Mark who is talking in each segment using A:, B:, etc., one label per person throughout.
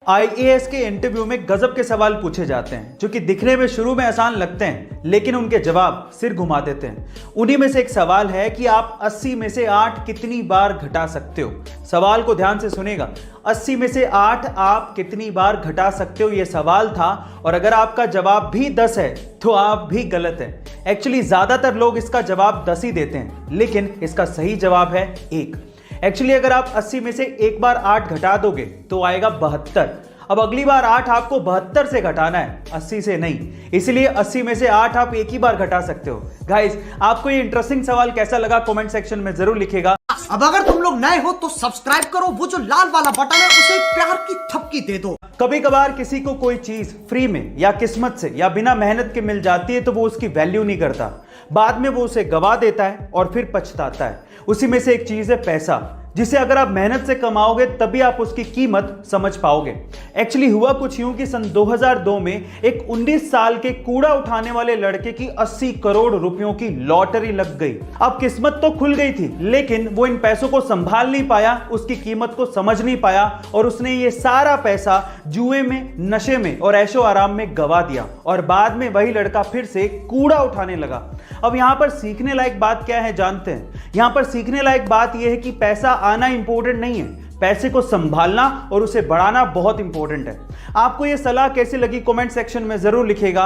A: IAS के interview में गजब के सवाल पूछे जाते हैं जो कि दिखने में शुरू में आसान लगते हैं, लेकिन उनके जवाब सिर घुमा देते हैं। उन्हीं में से एक सवाल है कि आप 80 में से 8 कितनी बार घटा सकते हो। सवाल को ध्यान से सुनेगा। 80 में से 8 आप कितनी बार घटा सकते हो, यह सवाल था। और अगर आपका जवाब भी 10 है तो आप भी गलत है। एक्चुअली ज्यादातर लोग इसका जवाब 10 ही देते हैं, लेकिन इसका सही जवाब है 1। एक्चुअली अगर आप 80 में से एक बार 8 घटा दोगे तो आएगा 72। अब अगली बार 8 आपको 72 से घटाना है, 80 से नहीं। इसलिए 80 में से 8 आप एक ही बार घटा सकते हो। गाइस, आपको ये इंटरेस्टिंग सवाल कैसा लगा कमेंट सेक्शन में जरूर लिखिएगा।
B: अब अगर तुम लोग नए हो तो सब्सक्राइब करो, वो जो लाल वाला बटन है उसे प्यार की थपकी दे दो।
A: कभी कभार किसी को कोई चीज फ्री में या किस्मत से या बिना मेहनत के मिल जाती है तो वो उसकी वैल्यू नहीं करता, बाद में वो उसे गवा देता है और फिर पछताता है। उसी में से एक चीज है पैसा, जिसे अगर आप मेहनत से कमाओगे तभी आप उसकी कीमत समझ पाओगे। एक्चुअली हुआ कुछ यूं कि सन 2002 में एक 19 साल के कूड़ा उठाने वाले लड़के की 80 करोड़ रुपयों की लॉटरी लग गई। अब किस्मत तो खुल गई थी, लेकिन वो इन पैसों को संभाल नहीं पाया, उसकी कीमत को समझ नहीं पाया और उसने ये सारा पैसा जुए में, नशे में और ऐशो आराम में गवा दिया। और बाद में वही लड़का फिर से कूड़ा उठाने लगा। अब यहां पर सीखने लायक बात क्या है जानते हैं? यहां पर सीखने लायक बात यह है कि पैसा आना इंपॉर्टेंट नहीं है, पैसे को संभालना और उसे बढ़ाना बहुत इंपॉर्टेंट है। आपको यह सलाह कैसी लगी कमेंट सेक्शन में जरूर लिखिएगा।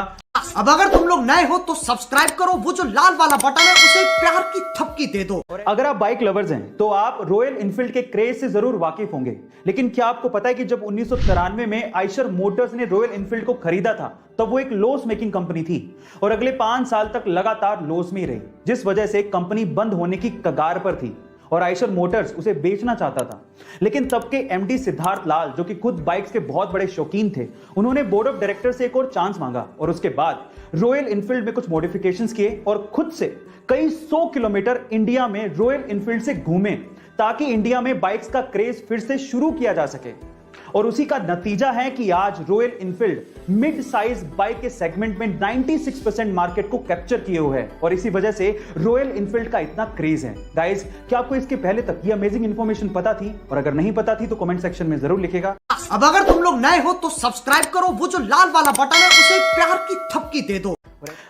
B: अब अगर तुम लोग नए हो तो सब्सक्राइब करो, वो जो लाल वाला बटन है उसे प्यार की थपकी दे दो।
A: अगर आप बाइक लवर्स हैं तो आप रॉयल एनफील्ड के क्रेज से जरूर वाकिफ होंगे, लेकिन क्या आपको पता है कि जब 1993 में आइशर मोटर्स ने रॉयल एनफील्ड को खरीदा था तब वो एक लॉस मेकिंग कंपनी थी और अगले 5 साल तक लगातार लॉस में ही रही, जिस वजह से कंपनी बंद होने की कगार पर थी और आइशर मोटर्स उसे बेचना चाहता था। लेकिन तब के एमडी सिद्धार्थ लाल, जो कि खुद बाइक्स के बहुत बड़े शौकीन थे, उन्होंने बोर्ड ऑफ डायरेक्टर से एक और चांस मांगा और उसके बाद रॉयल एनफील्ड में कुछ मॉडिफिकेशंस किए और खुद से कई 100 किलोमीटर इंडिया में रॉयल एनफील्ड से घूमे ताकि इंडिया में बाइक्स का क्रेज फिर से शुरू किया जा सके। और उसी का नतीजा है कि आज royal Enfield mid size bike के सेगमेंट में 96% मार्केट को कैप्चर किए हुए है और इसी वजह से रॉयल एनफील्ड का इतना क्रेज है। गाइस, क्या आपको इसके पहले तक ये अमेजिंग इंफॉर्मेशन पता थी? और अगर नहीं पता थी तो कमेंट सेक्शन में जरूर लिखिएगा।
B: अब अगर तुम लोग नए हो तो सब्सक्राइब करो, वो जो लाल वाला बटन है उसे प्यार की थपकी दे दो।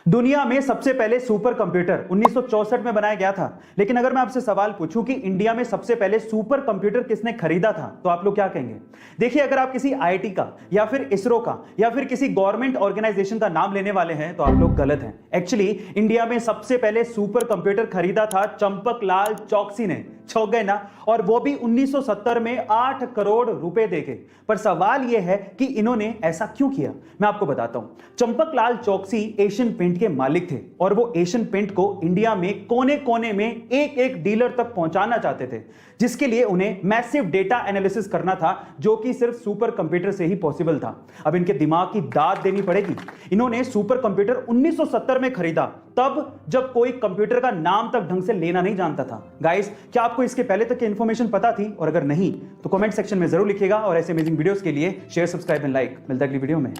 A: दुनिया में सबसे पहले सुपर कंप्यूटर 1964 में बनाया गया था, लेकिन अगर मैं आपसे सवाल पूछूं कि इंडिया में सबसे पहले सुपर कंप्यूटर किसने खरीदा था तो आप लोग क्या कहेंगे? देखिए, अगर आप किसी आईआईटी का या फिर इसरो का या फिर किसी गवर्नमेंट ऑर्गेनाइजेशन का नाम लेने वाले हैं तो आप लोग गलत हैं। एक्चुअली इंडिया में सबसे पहले सुपर कंप्यूटर खरीदा था चंपकलाल चौकसी ने। चौंक गए ना? और वो भी 1970 में 8 करोड़ रुपए देके। पर सवाल यह है कि इन्होंने ऐसा क्यों किया, मैं आपको बताता हूं। चंपकलाल चौकसी एशियन पेंट के मालिक थे और वो एशियन पेंट को इंडिया में कोने कोने में एक एक डीलर तक पहुंचाना चाहते थे, जिसके लिए उन्हें मैसिव डेटा एनालिसिस करना था, जो कि सिर्फ सुपर कंप्यूटर से ही पॉसिबल था। अब इनके दिमाग की दाद देनी पड़ेगी। इन्होंने सुपर कंप्यूटर 1970 में खरीदा, तब जब कोई कंप्यूटर का नाम तक ढंग से लेना नहीं जानता था। गाइस, क्या आपको इसके पहले तक की इंफॉर्मेशन पता थी? और अगर नहीं तो कमेंट सेक्शन में जरूर लिखिएगा और ऐसे अमेजिंग वीडियोस के लिए शेयर, सब्सक्राइब एंड लाइक। मिलता है अगली वीडियो में।